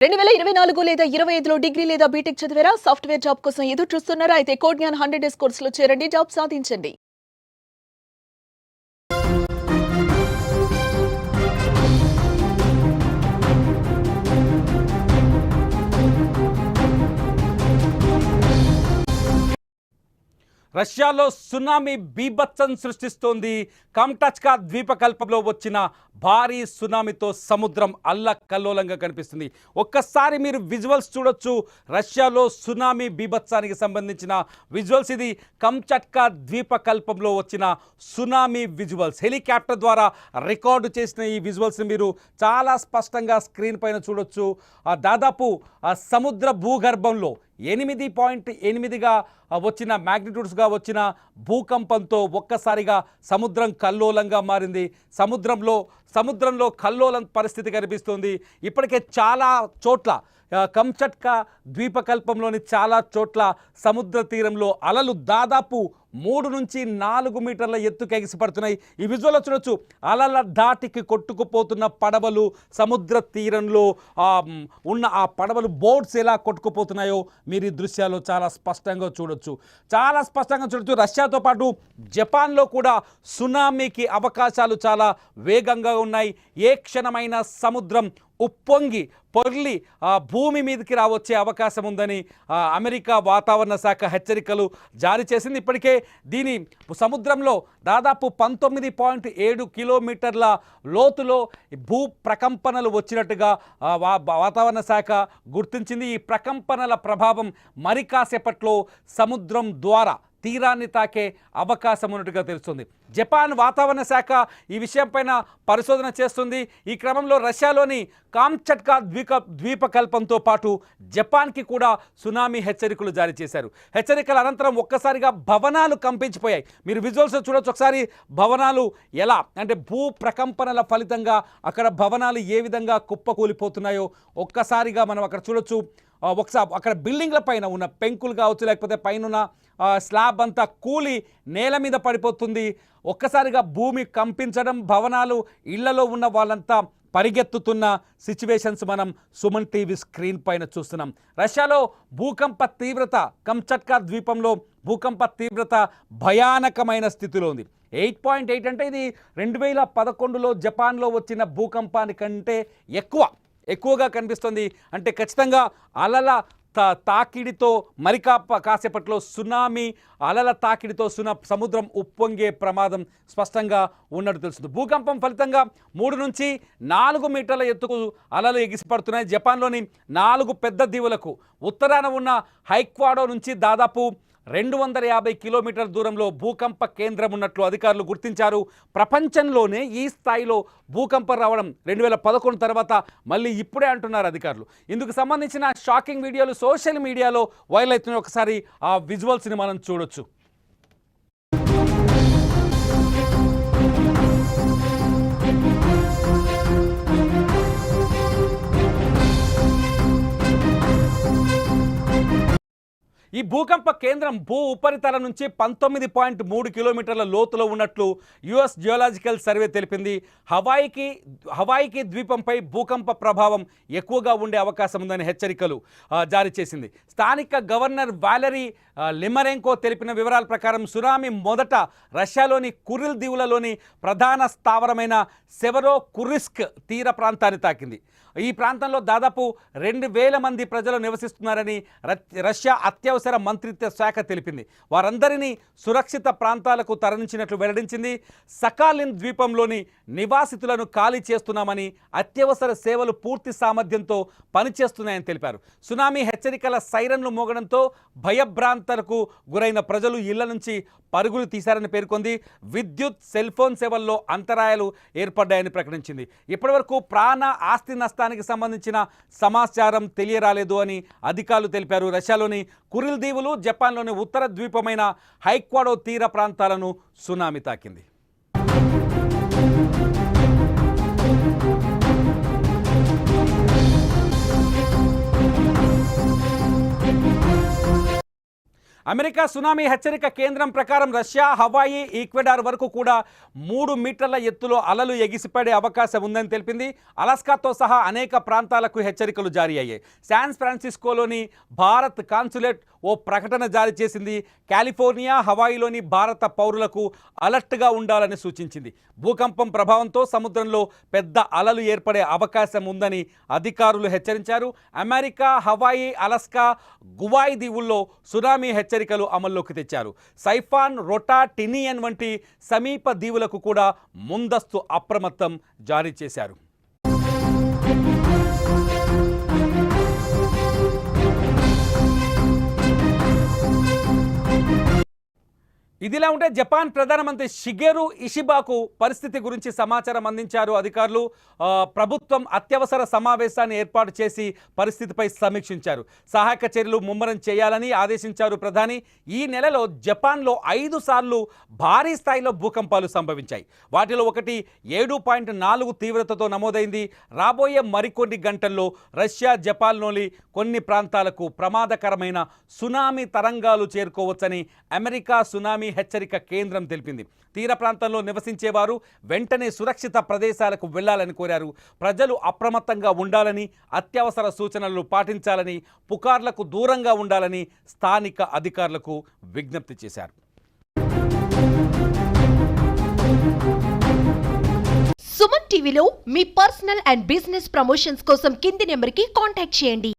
2024 లేదా 25లో డిగ్రీ లేదా బీటెక్ చదివారా? సాఫ్ట్‌వేర్ జాబ్ కోసం ఎదురు చూస్తున్నారా? అయితే కోడ్‌జ్ఞాన్ 100 డేస్ కోర్సులో చేరండి, జాబ్ సాధించండి. రష్యాలో సునామీ బీభత్సం సృష్టిస్తోంది. కామ్చాట్కా ద్వీపకల్పంలో వచ్చిన భారీ సునామీతో సముద్రం అల్లకల్లోలంగా కనిపిస్తుంది. ఒక్కసారి మీరు విజువల్స్ చూడొచ్చు. రష్యాలో సునామీ బీభత్సానికి సంబంధించిన విజువల్స్. ఇది కామ్చాట్కా ద్వీపకల్పంలో వచ్చిన సునామీ విజువల్స్. హెలికాప్టర్ ద్వారా రికార్డు చేసిన ఈ విజువల్స్ని మీరు చాలా స్పష్టంగా స్క్రీన్ పైన చూడొచ్చు. దాదాపు సముద్ర భూగర్భంలో 8.8గా వచ్చిన మ్యాగ్నిట్యూడ్స్గా వచ్చిన భూకంపంతో ఒక్కసారిగా సముద్రం కల్లోలంగా మారింది. సముద్రంలో కల్లోలం పరిస్థితి కనిపిస్తుంది. ఇప్పటికే చాలా చోట్ల కామ్చాట్కా ద్వీపకల్పంలోని చాలా చోట్ల సముద్ర తీరంలో అలలు దాదాపు 3 నుంచి 4 మీటర్ల ఎత్తుకు ఎగిసిపడుతున్నాయి. ఈ విజువల్లో చూడొచ్చు. అలల దాటికి కొట్టుకుపోతున్న పడవలు, సముద్ర తీరంలో ఉన్న ఆ పడవలు, బోట్స్ ఎలా కొట్టుకుపోతున్నాయో మీరు ఈ దృశ్యాల్లో చాలా స్పష్టంగా చూడొచ్చు. రష్యాతో పాటు జపాన్లో కూడా సునామీకి అవకాశాలు చాలా వేగంగా ఉన్నాయి. ఏ క్షణమైన సముద్రం ఉప్పొంగి పొర్లి భూమి మీదకి రావచ్చే అవకాశం ఉందని అమెరికా వాతావరణ శాఖ హెచ్చరికలు జారీ చేసింది. ఇప్పటికే దీని సముద్రంలో దాదాపు 19.7 కిలోమీటర్ల లోతులో భూ ప్రకంపనలు వచ్చినట్టుగా వాతావరణ శాఖ గుర్తించింది. ఈ ప్రకంపనల ప్రభావం మరి కాసేపట్లో సముద్రం ద్వారా తీరాన్ని తాకే అవకాశం ఉన్నట్టుగా తెలుస్తుంది. జపాన్ వాతావరణ శాఖ ఈ విషయంపైన పరిశోధన చేస్తుంది. ఈ క్రమంలో రష్యాలోని కామ్చాట్కా ద్వీపకల్పంతో పాటు జపాన్కి కూడా సునామీ హెచ్చరికలు జారీ చేశారు. హెచ్చరికల అనంతరం ఒక్కసారిగా భవనాలు కంపించిపోయాయి. మీరు విజువల్స్ చూడొచ్చు. ఒకసారి భవనాలు ఎలా అంటే భూ ప్రకంపనల ఫలితంగా అక్కడ భవనాలు ఏ విధంగా కుప్పకూలిపోతున్నాయో ఒక్కసారిగా మనం అక్కడ చూడొచ్చు. ఒకసారి అక్కడ బిల్డింగ్ల పైన ఉన్న పెంకులు కావచ్చు, లేకపోతే పైన స్లాబ్ అంతా కూలి నేల మీద పడిపోతుంది. ఒక్కసారిగా భూమి కంపించడం, భవనాలు, ఇళ్లలో ఉన్న వాళ్ళంతా పరిగెత్తుతున్న సిచ్యువేషన్స్ మనం సుమన్ టీవీ స్క్రీన్ పైన చూస్తున్నాం. రష్యాలో భూకంప తీవ్రత, కామ్చాట్కా ద్వీపంలో భూకంప తీవ్రత భయానకమైన స్థితిలో ఉంది. 8.8 అంటే ఇది 2011లో జపాన్లో వచ్చిన భూకంపానికంటే ఎక్కువగా కనిపిస్తుంది. అంటే ఖచ్చితంగా అలల తాకిడితో కాసేపట్లో సునామీ అలల తాకిడితో సముద్రం ఉప్పొంగే ప్రమాదం స్పష్టంగా ఉన్నట్టు తెలుస్తుంది. భూకంపం ఫలితంగా 3 నుంచి 4 మీటర్ల ఎత్తుకు అలలు ఎగిసిపడుతున్నాయి. జపాన్లోని 4 పెద్ద దీవులకు ఉత్తరాన ఉన్న హైక్వాడో నుంచి దాదాపు 250 కిలోమీటర్ల దూరంలో భూకంప కేంద్రం ఉన్నట్లు అధికారులు గుర్తించారు. ప్రపంచంలోనే ఈ స్థాయిలో భూకంపం రావడం 2011 తర్వాత మళ్ళీ ఇప్పుడే అంటున్నారు అధికారులు. ఇందుకు సంబంధించిన షాకింగ్ వీడియోలు సోషల్ మీడియాలో వైరల్ అవుతున్నాయి. ఒకసారి ఆ విజువల్స్ని మనం చూడొచ్చు. ఈ భూకంప కేంద్రం భూ ఉపరితలం నుంచి 19.3 కిలోమీటర్ల లోతులో ఉన్నట్లు యుఎస్ జియోలాజికల్ సర్వే తెలిపింది. హవాయికి ద్వీపంపై భూకంప ప్రభావం ఎక్కువగా ఉండే అవకాశం ఉందని హెచ్చరికలు జారీ చేసింది. స్థానిక గవర్నర్ వాలరీ లిమరెంకో తెలిపిన వివరాల ప్రకారం సునామీ మొదట రష్యాలోని కురిల్ దీవులలోని ప్రధాన స్థావరమైన సెవరో కురిస్క్ తీర ప్రాంతాన్ని తాకింది. ఈ ప్రాంతంలో దాదాపు 2000 మంది ప్రజలు నివసిస్తున్నారని రష్యా అత్యవసర మంత్రిత్వ శాఖ తెలిపింది. వారందరినీ సురక్షిత ప్రాంతాలకు తరలించినట్లు వెల్లడించింది. సకాలిన్ ద్వీపంలోని నివాసితులను ఖాళీ చేస్తున్నామని, అత్యవసర సేవలు పూర్తి సామర్థ్యంతో పనిచేస్తున్నాయని తెలిపారు. సునామీ హెచ్చరికల సైరన్లు మోగడంతో భయభ్రాంతలకు గురైన ప్రజలు ఇళ్ల నుంచి పరుగులు తీశారని పేర్కొంది. విద్యుత్, సెల్ ఫోన్ సేవల్లో అంతరాయాలు ఏర్పడ్డాయని ప్రకటించింది. ఇప్పటివరకు ప్రాణ ఆస్తి నష్టానికి సంబంధించిన సమాచారం తెలియరాలేదు అని అధికారులు తెలిపారు. రష్యాలోని కురిల్ దీవులు, జపాన్లోని ఉత్తర ద్వీపమైన హైక్వాడో తీర ప్రాంతాలను సునామీ తాకింది. అమెరికా సునామీ హెచ్చరిక కేంద్రం ప్రకారం రష్యా, హవాయి, ఈక్వెడార్ వరకు కూడా 3 మీటర్ల ఎత్తులో అలలు ఎగిసిపడే అవకాశం ఉందని తెలిపింది. అలాస్కాతో సహా అనేక ప్రాంతాలకు హెచ్చరికలు జారీ అయ్యాయి. శాన్ ఫ్రాన్సిస్కోలోని భారత్ కాన్సులేట్ ఓ ప్రకటన జారీ చేసింది. కాలిఫోర్నియా, హవాయిలోని భారత పౌరులకు అలర్ట్గా ఉండాలని సూచించింది. భూకంపం ప్రభావంతో సముద్రంలో పెద్ద అలలు ఏర్పడే అవకాశం ఉందని అధికారులు హెచ్చరించారు. America, Hawaii, Alaska, Guai దీవుల్లో tsunami హెచ్చరికలు అమల్లోకి తెచ్చారు. సైఫాన్, రొటా, టినియన్ వంటి సమీప దీవులకు కూడా ముందస్తు అప్రమత్తం జారీ చేశారు. ఇదిలా ఉంటే జపాన్ ప్రధానమంత్రి షిగెరు ఇషిబాకు పరిస్థితి గురించి సమాచారం అందించారు అధికారులు. ప్రభుత్వం అత్యవసర సమావేశాన్ని ఏర్పాటు చేసి పరిస్థితిపై సమీక్షించారు. సహాయక చర్యలు ముమ్మరం చేయాలని ఆదేశించారు ప్రధాని. ఈ నెలలో జపాన్లో 5 సార్లు భారీ స్థాయిలో భూకంపాలు సంభవించాయి. వాటిలో ఒకటి 7.4 తీవ్రతతో నమోదైంది. రాబోయే మరికొన్ని గంటల్లో రష్యా, జపాన్లోని కొన్ని ప్రాంతాలకు ప్రమాదకరమైన సునామీ తరంగాలు చేరుకోవచ్చని అమెరికా సునామీ హెచ్చరిక కేంద్రం తెలిపింది. తీర ప్రాంతంలో నివసించేవారు వెంటనే సురక్షిత ప్రదేశాలకు వెళ్లాలని కోరారు. ప్రజలు అప్రమత్తంగా ఉండాలని, అత్యవసర సూచనలు పాటించాలని, పుకార్లకు దూరంగా ఉండాలని స్థానిక అధికారులకు విజ్ఞప్తి చేశారు. సుమన్ టీవీలో మీ పర్సనల్ అండ్ బిజినెస్ ప్రమోషన్స్ కోసం కింది నెంబర్కి కాంటాక్ట్ చేయండి.